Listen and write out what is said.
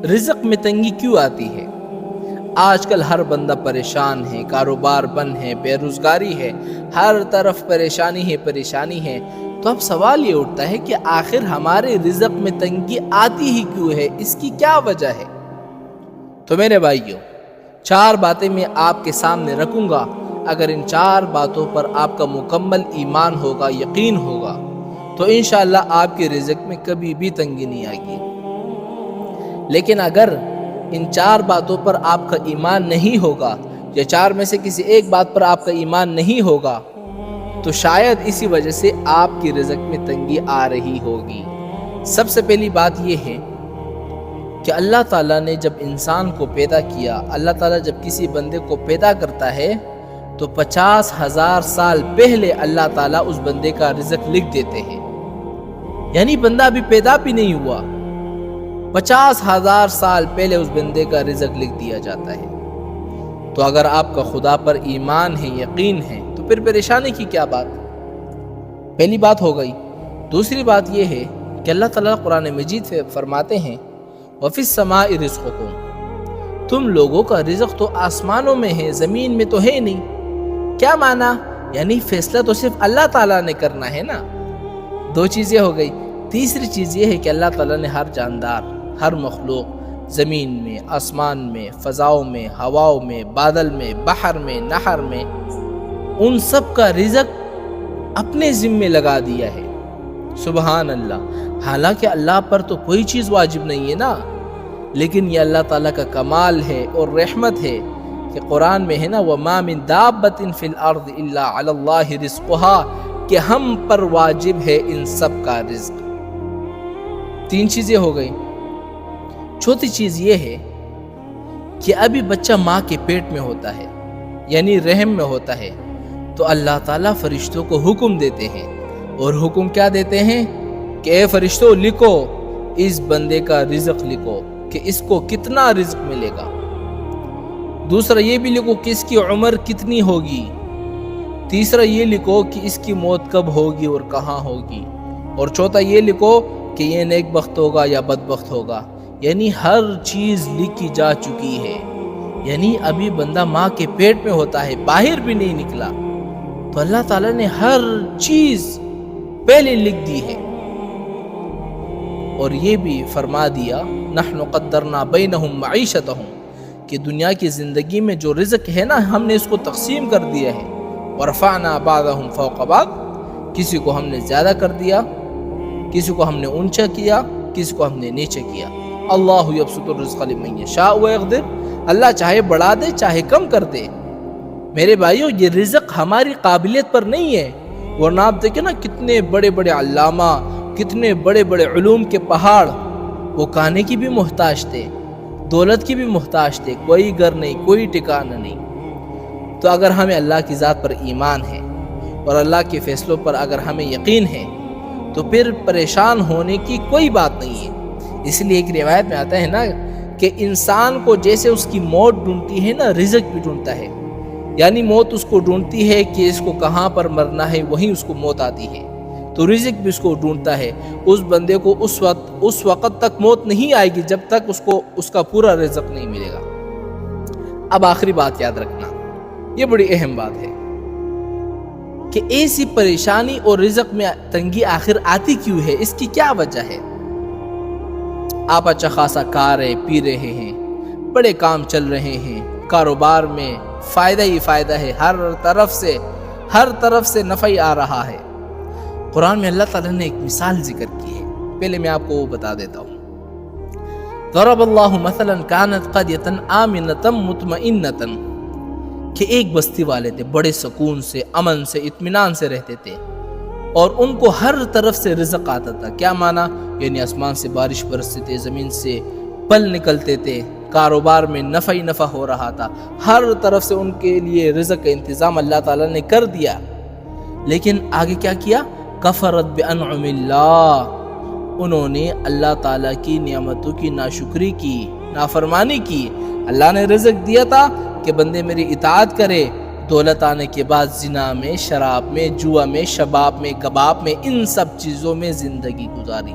رزق میں تنگی کیوں آتی ہے؟ آج کل ہر بندہ پریشان ہے، کاروبار بند ہے، بے روزگاری ہے، ہر طرف پریشانی ہے۔ تو اب سوال یہ اٹھتا ہے کہ آخر ہمارے رزق میں تنگی آتی ہی کیوں ہے؟ اس کی کیا وجہ ہے؟ تو میرے بھائیوں، 4 باتیں میں آپ کے سامنے رکھوں گا۔ اگر ان 4 باتوں پر آپ کا مکمل ایمان ہوگا، یقین ہوگا، تو انشاءاللہ آپ کے رزق میں کبھی بھی تنگی نہیں آئے گی۔ لیکن اگر ان 4 باتوں پر آپ کا ایمان نہیں ہوگا، یا 4 میں سے کسی ایک بات پر آپ کا ایمان نہیں ہوگا، تو شاید اسی وجہ سے آپ کی رزق میں تنگی آ رہی ہوگی۔ سب سے پہلی بات یہ ہے کہ اللہ تعالیٰ نے جب انسان کو پیدا کیا، اللہ تعالیٰ جب کسی بندے کو پیدا کرتا ہے تو 50,000 سال پہلے اللہ تعالیٰ اس بندے کا رزق لکھ دیتے ہیں۔ یعنی بندہ ابھی پیدا بھی نہیں ہوا، 50,000 سال پہلے اس بندے کا رزق لکھ دیا جاتا ہے۔ تو اگر آپ کا خدا پر ایمان ہے، یقین ہے، تو پھر پریشانی کی کیا بات؟ پہلی بات ہو گئی۔ دوسری بات یہ ہے کہ اللہ تعالیٰ قرآن مجید فرماتے ہیں وَفِي السَّمَاءِ رِزْقُكُمْ، تم لوگوں کا رزق تو آسمانوں میں ہے، زمین میں تو ہے نہیں۔ کیا معنی؟ یعنی فیصلہ تو صرف اللہ تعالیٰ نے کرنا ہے نا۔ 2 چیزیں ہو گئی۔ تیسری چیز یہ ہے کہ اللہ تعالیٰ نے ہر جاندار، ہر مخلوق، زمین میں، آسمان میں، فضاؤں میں، ہواؤں میں، بادل میں، بحر میں، نہر میں، ان سب کا رزق اپنے ذمے لگا دیا ہے۔ سبحان اللہ۔ حالانکہ اللہ پر تو کوئی چیز واجب نہیں ہے نا، لیکن یہ اللہ تعالیٰ کا کمال ہے اور رحمت ہے کہ قرآن میں ہے نا وَمَا مِن دَابَّةٍ فِي الْأَرْضِ إِلَّا عَلَى اللَّهِ رِزْقُهَا، کہ ہم پر واجب ہے ان سب کا رزق۔ 3 چیزیں ہو گئی۔ چوتھی چیز یہ ہے کہ ابھی بچہ ماں کے پیٹ میں ہوتا ہے، یعنی رحم میں ہوتا ہے، تو اللہ تعالیٰ فرشتوں کو حکم دیتے ہیں، اور حکم کیا دیتے ہیں کہ اے فرشتوں لکھو، اس بندے کا رزق لکھو کہ اس کو کتنا رزق ملے گا۔ دوسرا یہ بھی لکھو کہ اس کی عمر کتنی ہوگی۔ تیسرا یہ لکھو کہ اس کی موت کب ہوگی اور کہاں ہوگی۔ اور چوتھا یہ لکھو کہ یہ نیک بخت ہوگا یا بدبخت ہوگا۔ یعنی ہر چیز لکھی جا چکی ہے۔ یعنی ابھی بندہ ماں کے پیٹ میں ہوتا ہے، باہر بھی نہیں نکلا، تو اللہ تعالیٰ نے ہر چیز پہلے لکھ دی ہے۔ اور یہ بھی فرما دیا نحن قدرنا بینہم معیشتہم، کہ دنیا کی زندگی میں جو رزق ہے نا، ہم نے اس کو تقسیم کر دیا ہے۔ ورفعنا بعضہم فوق بعض، کسی کو ہم نے زیادہ کر دیا، کسی کو ہم نے اونچا کیا، کسی کو ہم نے نیچے کیا۔ اللہ یبسط الرزق لمن یشاء ویقدر، اللہ چاہے بڑھا دے چاہے کم کر دے۔ میرے بھائیو، یہ رزق ہماری قابلیت پر نہیں ہے، ورنہ آپ دیکھیں نا کتنے بڑے بڑے علامہ، کتنے بڑے بڑے علوم کے پہاڑ، وہ کھانے کی بھی محتاج تھے، دولت کی بھی محتاج تھے، کوئی گھر نہیں، کوئی ٹھکانہ نہیں۔ تو اگر ہمیں اللہ کی ذات پر ایمان ہے اور اللہ کے فیصلوں پر اگر ہمیں یقین ہے، تو پھر پریشان ہونے کی کوئی بات نہیں ہے۔ اس لیے ایک روایت میں آتا ہے نا کہ انسان کو جیسے اس کی موت ڈھونڈتی ہے نا، رزق بھی ڈھونڈتا ہے۔ یعنی موت اس کو ڈھونڈتی ہے کہ اس کو کہاں پر مرنا ہے، وہیں اس کو موت آتی ہے، تو رزق بھی اس کو ڈھونڈتا ہے۔ اس بندے کو اس وقت تک موت نہیں آئے گی جب تک اس کو اس کا پورا رزق نہیں ملے گا۔ اب آخری بات یاد رکھنا، یہ بڑی اہم بات ہے کہ ایسی پریشانی اور رزق میں تنگی آخر آتی کیوں ہے، اس کی کیا وجہ ہے؟ آپ اچھا خاصا کھا رہے پی رہے ہیں، بڑے کام چل رہے ہیں، کاروبار میں فائدہ ہی فائدہ ہے، ہر طرف سے نفع ہی آ رہا ہے۔ قرآن میں اللہ تعالیٰ نے ایک مثال ذکر کی ہے، پہلے میں آپ کو وہ بتا دیتا ہوں۔ ضرب اللہ مثلا كانت قرية آمنة مطمئنة، کہ ایک بستی والے تھے، بڑے سکون سے، امن سے، اطمینان سے رہتے تھے، اور ان کو ہر طرف سے رزق آتا تھا۔ کیا معنی؟ یعنی آسمان سے بارش برستی تھی، زمین سے پھل نکلتے تھے، کاروبار میں نفع ہی نفع ہو رہا تھا، ہر طرف سے ان کے لیے رزق کا انتظام اللہ تعالیٰ نے کر دیا۔ لیکن آگے کیا کیا؟ کفرت بانعم اللہ، انہوں نے اللہ تعالیٰ کی نعمتوں کی ناشکری کی، نافرمانی کی۔ اللہ نے رزق دیا تھا کہ بندے میری اطاعت کرے، دولت آنے کے بعد زنا میں، شراب میں، جوا میں، شباب میں، کباب میں، ان سب چیزوں میں زندگی گزاری۔